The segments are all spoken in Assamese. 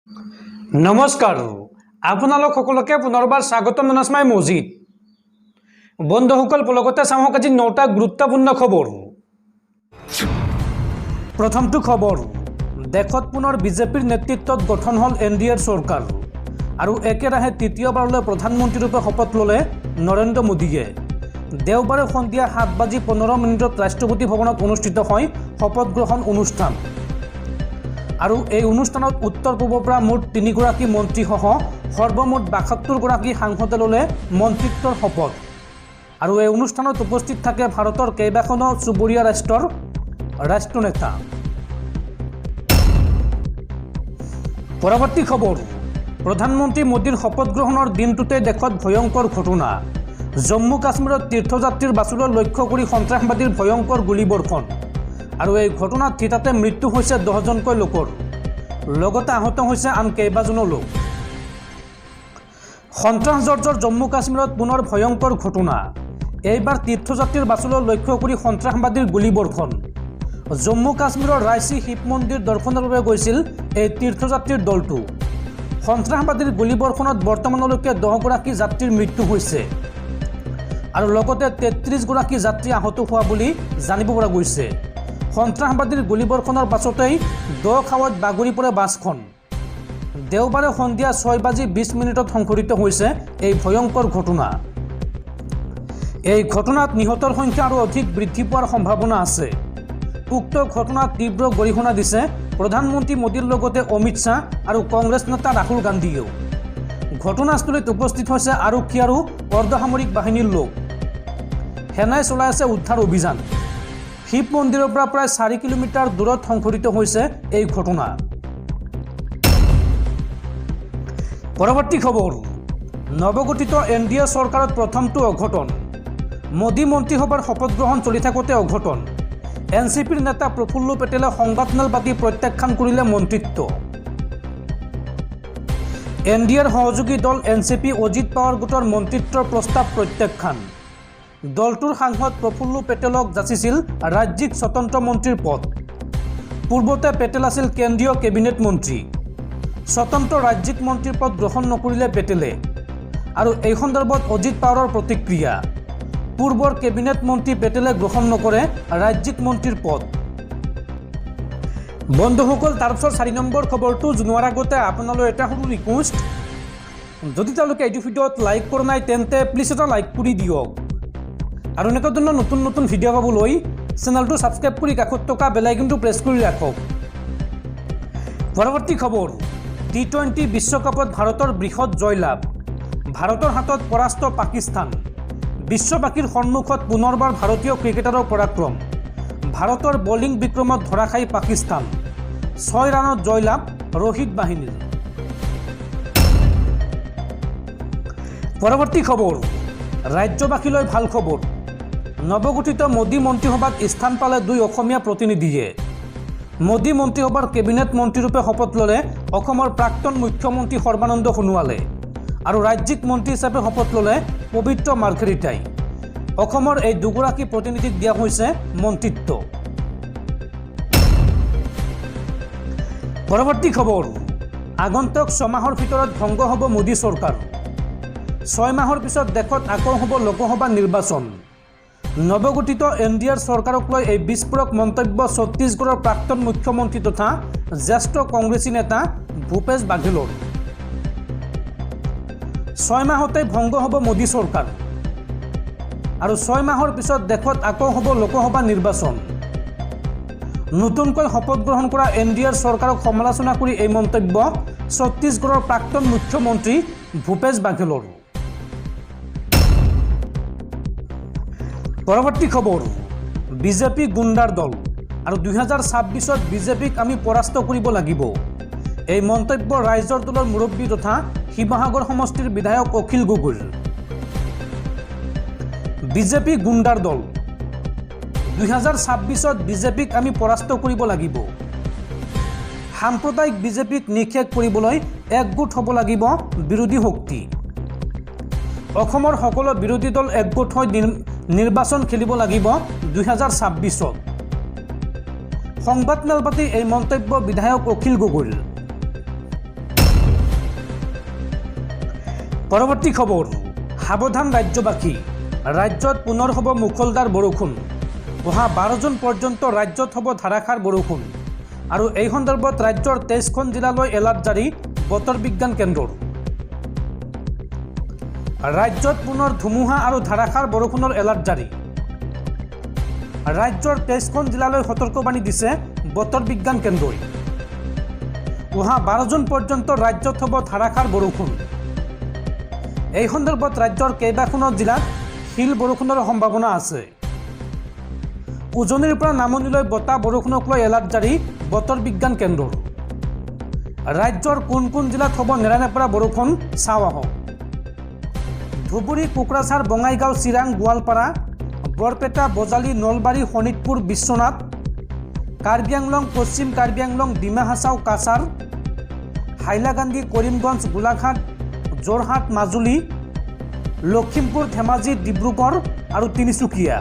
নমস্কাৰ আপোনালোক সকলোকে পুনৰবাৰ স্বাগতম জনাইছো মই মজিদ বন্ধুসকল লগতে চাওক আজি 9টা গুৰুত্বপূৰ্ণ খবৰ প্ৰথমটো খবৰ দেশত পুনৰ বিজেপিৰ নেতৃত্বত গঠন হল এনডিএৰ চৰকাৰ আৰু একেৰাহে তৃতীয়বাৰলৈ প্ৰধানমন্ত্ৰী ৰূপে শপত ললে নৰেন্দ্ৰ মোদীয়ে দেওবাৰে সন্ধিয়া 7:15 ৰাষ্ট্ৰপতি ভৱনত অনুষ্ঠিত হয় শপত গ্ৰহণ অনুষ্ঠান আৰু এই অনুষ্ঠানত উত্তৰ পূবৰ পৰা মুঠ 3গৰাকী মন্ত্ৰীসহ সৰ্বমুঠ 72গৰাকী সাংসদে ললে মন্ত্ৰিত্বৰ শপত আৰু এই অনুষ্ঠানত উপস্থিত থাকে ভাৰতৰ কেইবাখনো চুবুৰীয়া ৰাষ্ট্ৰৰ ৰাষ্ট্ৰনেতা পৰৱৰ্তী খবৰ প্ৰধানমন্ত্ৰী মোদীৰ শপত গ্ৰহণৰ দিনটোতে দেশত ভয়ংকৰ ঘটনা জম্মু কাশ্মীৰত তীৰ্থযাত্ৰীৰ বাছলৈ লক্ষ্য কৰি সন্ত্ৰাসবাদীৰ ভয়ংকৰ গুলীবৰ্ষণ আৰু এই ঘটনাত থিতাতে মৃত্যু হৈছে 10জনকৈ লোকৰ লগতে আহত হৈছে আন কেইবাজনো লোক সন্ত্ৰাসজৰ্জৰ জম্মু কাশ্মীৰত পুনৰ ভয়ংকৰ ঘটনা এইবাৰ তীৰ্থযাত্ৰীৰ বাছলৈ লক্ষ্য কৰি সন্ত্ৰাসবাদীৰ গুলীবৰ্ষণ জম্মু কাশ্মীৰৰ ৰাইচি শিৱ মন্দিৰ দৰ্শনৰ বাবে গৈছিল এই তীৰ্থযাত্ৰীৰ দলটো সন্ত্ৰাসবাদীৰ গুলীবৰ্ষণত বৰ্তমানলৈকে 10গৰাকী যাত্ৰীৰ মৃত্যু হৈছে আৰু লগতে 33গৰাকী যাত্ৰী আহত হোৱা বুলি জানিব পৰা গৈছে সন্ত্ৰাসবাদীৰ গুলীবৰ্ষণৰ পাছতেই খাৱত বাগৰি পৰে বাছখন দেওবাৰে সন্ধিয়া 6:20 সংঘটিত হৈছে এই ভয়ংকৰ ঘটনা এই ঘটনাত নিহতৰ সংখ্যা আৰু অধিক বৃদ্ধি পোৱাৰ সম্ভাৱনা আছে উক্ত ঘটনাত তীব্ৰ গৰিহণা দিছে প্ৰধানমন্ত্ৰী মোদীৰ লগতে অমিত শ্বাহ আৰু কংগ্ৰেছ নেতা ৰাহুল গান্ধীয়েও ঘটনাস্থলীত উপস্থিত হৈছে আৰক্ষী আৰু অৰ্ধসামৰিক বাহিনীৰ লোক সেনাই চলাই আছে উদ্ধাৰ অভিযান শিৱ মন্দিৰৰ পৰা প্ৰায় 4 কিলোমিটাৰ দূৰত সংঘটিত হৈছে এই ঘটনা পৰৱৰ্তী খবৰ নৱগঠিত এনডিএ চৰকাৰত প্ৰথমটো অঘটন মোদী মন্ত্ৰীসভাৰ শপত গ্ৰহণ চলি থাকোঁতে অঘটন এনচিপিৰ নেতা প্ৰফুল্ল পেটেলে সংবাদমেল পাতি প্ৰত্যাখ্যান কৰিলে মন্ত্ৰিত্ব এনডিএৰ সহযোগী দল এনচিপি অজিত পাৱাৰ গোটৰ মন্ত্ৰিত্বৰ প্ৰস্তাৱ প্ৰত্যাখ্যান দলটোৰ সাংসদ প্ৰফুল্ল পেটেলক যাচিছিল ৰাজ্যিক স্বতন্ত্ৰ মন্ত্ৰীৰ পদ পূৰ্বতে পেটেল আছিল কেন্দ্ৰীয় কেবিনেট মন্ত্ৰী স্বতন্ত্ৰ ৰাজ্যিক মন্ত্ৰীৰ পদ গ্ৰহণ নকৰিলে পেটেলে আৰু এই সন্দৰ্ভত অজিত পাৱাৰৰ প্ৰতিক্ৰিয়া পূৰ্বৰ কেবিনেট মন্ত্ৰী পেটেলে গ্ৰহণ নকৰে ৰাজ্যিক মন্ত্ৰীৰ পদ বন্ধুসকল তাৰপিছত 4 নম্বৰ খবৰটো জনোৱাৰ আগতে আপোনালৈ এটা সৰু ৰিকুৱেষ্ট যদি তেওঁলোকে এইটো ভিডিঅ'ত লাইক কৰা নাই তেন্তে প্লিজ এটা লাইক কৰি দিয়ক আৰু এনেকুৱা ধৰণৰ নতুন নতুন ভিডিঅ' পাবলৈ চেনেলটো ছাবস্ক্ৰাইব কৰি কাষত থকা বেল আইকনটো প্ৰেছ কৰি ৰাখক পৰৱৰ্তী খবৰ টি20 বিশ্বকাপত ভাৰতৰ বৃহৎ জয়লাভ ভাৰতৰ হাতত পৰাস্ত পাকিস্তান বিশ্ববাসীৰ সন্মুখত পুনৰবাৰ ভাৰতীয় ক্ৰিকেটাৰৰ পৰাক্ৰম ভাৰতৰ বলিং বিক্ৰমত ধৰাখাই পাকিস্তান 6 ৰানত জয়লাভ ৰোহিত বাহিনীৰ পৰৱৰ্তী খবৰ ৰাজ্যবাসীলৈ ভাল খবৰ নৱগঠিত মোদী মন্ত্ৰীসভাত স্থান পালে 2 অসমীয়া প্ৰতিনিধিয়ে মোদী মন্ত্ৰীসভাৰ কেবিনেট মন্ত্ৰীৰূপে শপত ল'লে অসমৰ প্ৰাক্তন মুখ্যমন্ত্ৰী সৰ্বানন্দ সোণোৱালে আৰু ৰাজ্যিক মন্ত্ৰী হিচাপে শপত ল'লে পবিত্ৰ মাৰ্ঘেৰিটাই অসমৰ এই 2গৰাকী প্ৰতিনিধিক দিয়া হৈছে মন্ত্ৰিত্ব পৰৱৰ্তী খবৰ আগন্তুক 6 মাহৰ ভিতৰত ভংগ হ'ব মোদী চৰকাৰ 6 মাহৰ পিছত দেশত আকৌ হ'ব লোকসভা নিৰ্বাচন নৱগঠিত এনডিএৰ চৰকাৰক লৈ এই বিস্ফোৰক মন্তব্য ছত্তীশগড়ৰ প্ৰাক্তন মুখ্যমন্ত্ৰী তথা জ্যেষ্ঠ কংগ্ৰেছী নেতা ভূপেশ বাঘেলৰ 6 মাহতে ভংগ হ'ব মোদী চৰকাৰ আৰু 6 মাহৰ পিছত দেশত আকৌ হ'ব লোকসভা নিৰ্বাচন নতুনকৈ শপত গ্ৰহণ কৰা এনডিএৰ চৰকাৰক সমালোচনা কৰি এই মন্তব্য ছত্তীশগড়ৰ প্ৰাক্তন মুখ্যমন্ত্ৰী ভূপেশ বাঘেলৰ পৰৱৰ্তী খবৰ বিজেপি গুণ্ডাৰ দল আৰু 2026ত বিজেপিক আমি পৰাস্ত কৰিব লাগিব এই মন্তব্য ৰাইজৰ দলৰ মুৰব্বী তথা শিৱসাগৰ সমষ্টিৰ বিধায়ক অখিল গগৈৰ বিজেপি গুণ্ডাৰ দল 2026ত বিজেপিক আমি পৰাস্ত কৰিব লাগিব সাম্প্ৰদায়িক বিজেপিক নিষেধ কৰিবলৈ একগোট হ'ব লাগিব বিৰোধী শক্তি অসমৰ সকলো বিৰোধী দল একগোট হৈ নিৰ্বাচন খেলিব লাগিব 2026ত সংবাদমেল পাতি এই মন্তব্য বিধায়ক অখিল গগৈৰ পৰৱৰ্তী খবৰ, সাৱধান ৰাজ্যবাসী, ৰাজ্যত পুনৰ হ'ব মুখলধাৰ বৰষুণ। অহা 12 জুন পৰ্যন্ত ৰাজ্যত হ'ব ধাৰাসাৰ বৰষুণ। আৰু এই সন্দৰ্ভত ৰাজ্যৰ 23খন জিলালৈ এলাৰ্ট জাৰি বতৰ বিজ্ঞান কেন্দ্ৰৰ। ৰাজ্যত পুনৰ ধুমুহা আৰু ধাৰাসাৰ বৰষুণৰ এলাৰ্ট জাৰি। ৰাজ্যৰ 23খন জিলালৈ সতৰ্কবাণী দিছে বতৰ বিজ্ঞান কেন্দ্ৰই। অহা 12 জুন পৰ্যন্ত ৰাজ্যত হ'ব ধাৰাসাৰ বৰষুণ। এই সন্দৰ্ভত ৰাজ্যৰ কেইবাখনো জিলাত শিল বৰষুণৰ সম্ভাৱনা আছে। উজনিৰ পৰা নামনিলৈ বতাহ বৰষুণক লৈ এলাৰ্ট জাৰি বতৰ বিজ্ঞান কেন্দ্ৰৰ। ৰাজ্যৰ কোন কোন জিলাত হ'ব নেৰানেপেৰা বৰষুণ চাওঁ আহক। ধুবুৰী, কোকৰাঝাৰ, বঙাইগাঁও, চিৰাং, গোৱালপাৰা, বৰপেটা, বজালী, নলবাৰী, শোণিতপুৰ, বিশ্বনাথ, কাৰ্বি আংলং, পশ্চিম কাৰ্বি আংলং, ডিমা হাছাও, কাছাৰ, হাইলাকান্দি, কৰিমগঞ্জ, গোলাঘাট, যোৰহাট, মাজুলী, লখিমপুৰ, ধেমাজি, ডিব্ৰুগড় আৰু তিনিচুকীয়া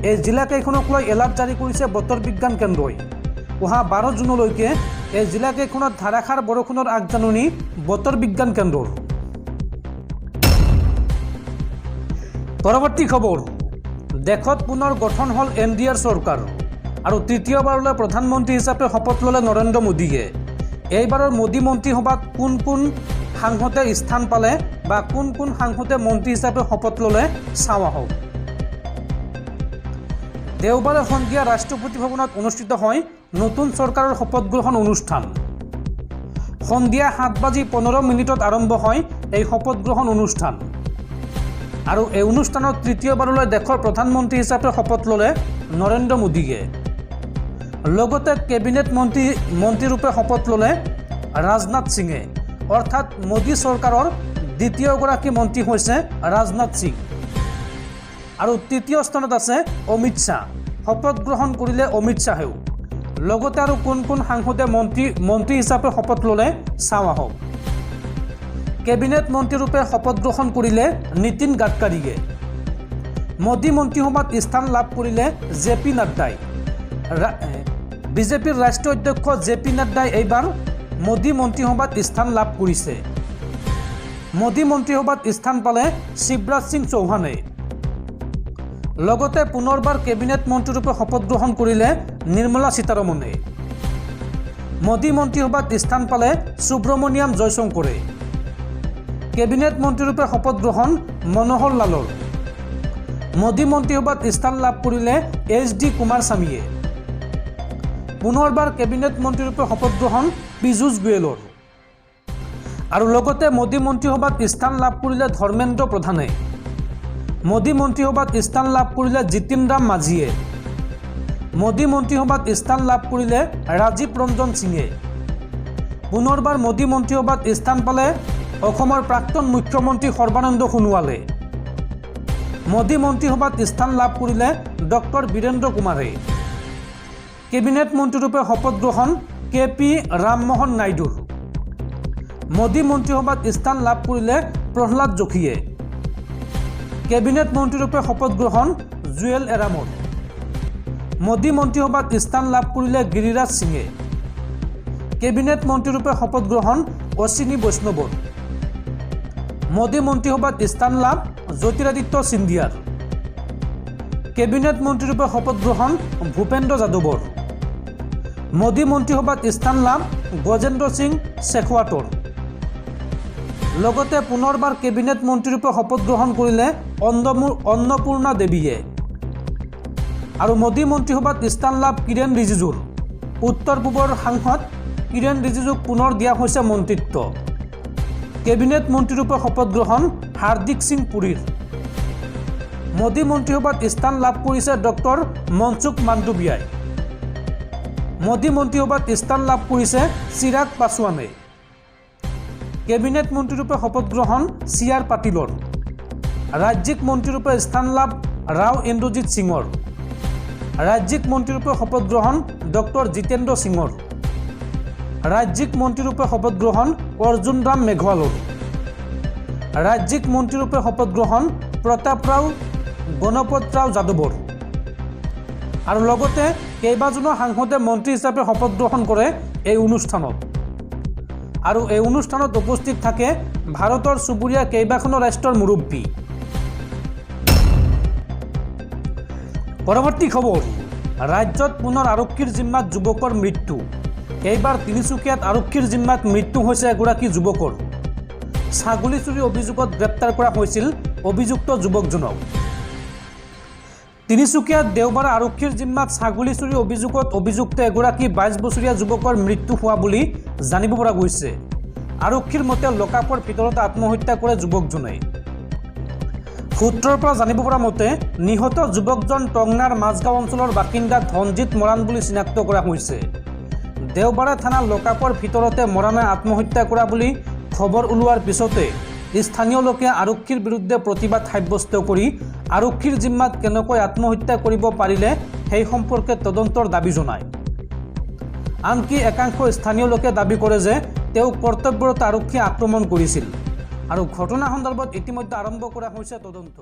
এই জিলাকেইখনক লৈ এলাৰ্ট জাৰি কৰিছে বতৰ বিজ্ঞান কেন্দ্ৰই। অহা 12 জুনলৈকে এই জিলাকেইখনত ধাৰাসাৰ বৰষুণৰ আগজাননী বতৰ বিজ্ঞান কেন্দ্ৰৰ। পৰৱৰ্তী খবৰ, দেশত পুনৰ গঠন হ'ল NDAৰ চৰকাৰ আৰু তৃতীয়বাৰলৈ প্ৰধানমন্ত্ৰী হিচাপে শপত ল'লে নৰেন্দ্ৰ মোদীয়ে। এইবাৰৰ মোদী মন্ত্ৰীসভাত কোন কোন সাংসদে স্থান পালে বা কোন কোন সাংসদে মন্ত্ৰী হিচাপে শপত ল'লে চাওঁ আহক। দেওবাৰে সন্ধিয়া ৰাষ্ট্ৰপতি ভৱনত অনুষ্ঠিত হয় নতুন চৰকাৰৰ শপত গ্ৰহণ অনুষ্ঠান। সন্ধিয়া 7:15 আৰম্ভ হয় এই শপত গ্ৰহণ অনুষ্ঠান। আৰু এই অনুষ্ঠানত তৃতীয়বাৰলৈ দেশৰ প্ৰধানমন্ত্ৰী হিচাপে শপত ল'লে নৰেন্দ্ৰ মোদীয়ে। লগতে কেবিনেট মন্ত্ৰীৰূপে শপত ল'লে ৰাজনাথ সিঙে। অৰ্থাৎ মোদী চৰকাৰৰ দ্বিতীয়গৰাকী মন্ত্ৰী হৈছে ৰাজনাথ সিং। আৰু তৃতীয় স্থানত আছে অমিত শ্বাহ। শপত গ্ৰহণ কৰিলে অমিত শ্বাহেও। লগতে আৰু কোন কোন সাংসদে মন্ত্ৰী হিচাপে শপত ল'লে চাওঁ আহক। কেবিনেট মন্ত্ৰীৰূপে শপত গ্ৰহণ কৰিলে নীতিন গাডকাৰীয়ে। মোদী মন্ত্ৰীসভাত স্থান লাভ কৰিলে JP নাড্ডাই। বিজেপিৰ ৰাষ্ট্ৰীয় অধ্যক্ষ JP নাড্ডাই এইবাৰ মোদী মন্ত্ৰীসভাত স্থান লাভ কৰিছে। মোদী মন্ত্ৰীসভাত স্থান পালে শিৱৰাজ সিং চৌহানে। লগতে পুনৰবাৰ কেবিনেট মন্ত্ৰীৰূপে শপত গ্ৰহণ কৰিলে নিৰ্মলা সীতাৰমণে। মোদী মন্ত্ৰীসভাত স্থান পালে সুব্ৰমণিয়াম জয়শংকৰে। কেবিনেট মন্ত্ৰীৰূপে শপত গ্ৰহণ মনোহৰ লালৰ। মোদী মন্ত্ৰীসভাত স্থান লাভ কৰিলে HD কুমাৰস্বামীয়ে। পুনৰবাৰ কেবিনেট মন্ত্ৰীৰূপে শপত গ্ৰহণ পীযুষ গোয়েলৰ। আৰু লগতে মোদী মন্ত্ৰীসভাত স্থান লাভ কৰিলে ধৰ্মেন্দ্ৰ প্ৰধানে। মোদী মন্ত্ৰীসভাত স্থান লাভ কৰিলে জিতিন ৰাম মাঝীয়ে। মোদী মন্ত্ৰীসভাত স্থান লাভ কৰিলে ৰাজীৱ ৰঞ্জন সিঙে। পুনৰবাৰ মোদী মন্ত্ৰীসভাত স্থান পালে অসমৰ প্ৰাক্তন মুখ্যমন্ত্ৰী সৰ্বানন্দ সোণোৱালে। মোদী মন্ত্ৰীসভাত স্থান লাভ কৰিলে ডক্টৰ বীৰেন্দ্ৰ কুমাৰে। কেবিনেট মন্ত্ৰীৰূপে শপত গ্ৰহণ KP ৰামমোহন নাইডুৰ। মোদী মন্ত্ৰীসভাত স্থান লাভ কৰিলে প্ৰহ্লাদ যোশীয়ে। কেবিনেট মন্ত্ৰীৰূপে শপত গ্ৰহণ জুৱেল এৰামৰ। মোদী মন্ত্ৰীসভাত স্থান লাভ কৰিলে গিৰিৰাজ সিঙে। কেবিনেট মন্ত্ৰীৰূপে শপত গ্ৰহণ অশ্বিনী বৈষ্ণৱৰ। মোদী মন্ত্ৰীসভাত স্থান লাভ জ্যোতিৰাদিত্য সিন্ধিয়াৰ। কেবিনেট মন্ত্ৰীৰূপে শপত গ্ৰহণ ভূপেন্দ্ৰ যাদৱৰ। মোদী মন্ত্ৰীসভাত স্থান লাভ গজেন্দ্ৰ সিং শেখাৱাটৰ। লগতে পুনৰবাৰ কেবিনেট মন্ত্ৰীৰূপে শপত গ্ৰহণ কৰিলে অন্নপূৰ্ণা দেৱীয়ে। আৰু মোদী মন্ত্ৰীসভাত স্থান লাভ কিৰেণ ৰিজিজুৰ। উত্তৰ পূবৰ সাংসদ কিৰেণ ৰিজিজুক পুনৰ দিয়া হৈছে মন্ত্ৰিত্ব। কেবিনেট মন্ত্ৰীৰূপে শপত গ্ৰহণ হাৰ্দিক সিং পুৰীৰ। মোদী মন্ত্ৰীসভাত স্থান লাভ কৰিছে ডক্টৰ মনসুখ মাণ্ডভিয়াই। মোদী মন্ত্ৰীসভাত স্থান লাভ কৰিছে চিৰাগ পাছোৱানে। কেবিনেট মন্ত্ৰীৰূপে শপত গ্ৰহণ CR পাটিলৰ। ৰাজ্যিক মন্ত্ৰীৰূপে স্থান লাভ ৰাও ইন্দ্ৰজিৎ সিঙৰ। ৰাজ্যিক মন্ত্ৰীৰূপে শপত গ্ৰহণ ডক্টৰ জিতেন্দ্ৰ সিঙৰ। ৰাজ্যিক মন্ত্ৰীৰূপে শপত গ্ৰহণ অৰ্জুন ৰাম মেঘৱালৰ। ৰাজ্যিক মন্ত্ৰীৰূপে শপত গ্ৰহণ প্ৰতাপ ৰাও গণপত ৰাও যাদৱৰ। আৰু লগতে কেইবাজনো সাংসদে মন্ত্ৰী হিচাপে শপত গ্ৰহণ কৰে এই অনুষ্ঠানত। আৰু এই অনুষ্ঠানত উপস্থিত থাকে ভাৰতৰ চুবুৰীয়া কেইবাখনো ৰাষ্ট্ৰৰ মুৰব্বী। পৰৱৰ্তী খবৰ, ৰাজ্যত পুনৰ আৰক্ষীৰ জিম্মাত যুৱকৰ মৃত্যু। এইবাৰ তিনিচুকীয়াত আৰক্ষীৰ জিম্মাত মৃত্যু হৈছে এগৰাকী যুৱকৰ। ছাগলী চুৰি অভিযোগত গ্ৰেপ্তাৰ কৰা হৈছিল অভিযুক্ত যুৱকজনক। তিনিচুকীয়াত দেওবাৰে আৰক্ষীৰ জিম্মাত ছাগলী চুৰি অভিযোগত অভিযুক্ত এগৰাকী 22 বছৰীয়া যুৱকৰ মৃত্যু হোৱা বুলি জানিব পৰা গৈছে। আৰক্ষীৰ মতে লকআপৰ ভিতৰত আত্মহত্যা কৰে যুৱকজনে। সূত্ৰৰ পৰা জানিব পৰা মতে নিহত যুৱকজন টংনাৰ মাজগাঁও অঞ্চলৰ বাসিন্দা ধনজিৎ মৰাণ বুলি চিনাক্ত কৰা হৈছে। দেওবাৰে থানা লকআপৰ ভিতৰতে মৰাণে আত্মহত্যা কৰা বুলি খবৰ ওলোৱাৰ পিছতে স্থানীয় লোকে আৰক্ষীৰ বিৰুদ্ধে প্ৰতিবাদ সাব্যস্ত কৰি আৰক্ষীৰ জিম্মাত কেনেকৈ আত্মহত্যা কৰিব পাৰিলে সেই সম্পৰ্কে তদন্তৰ দাবী জনায়। আনকি একাংশ স্থানীয় লোকে দাবী কৰে যে তেওঁ কৰ্তব্যৰত আৰক্ষীয়ে আক্ৰমণ কৰিছিল আৰু ঘটনা সন্দৰ্ভত ইতিমধ্যে আৰম্ভ কৰা হৈছে তদন্ত।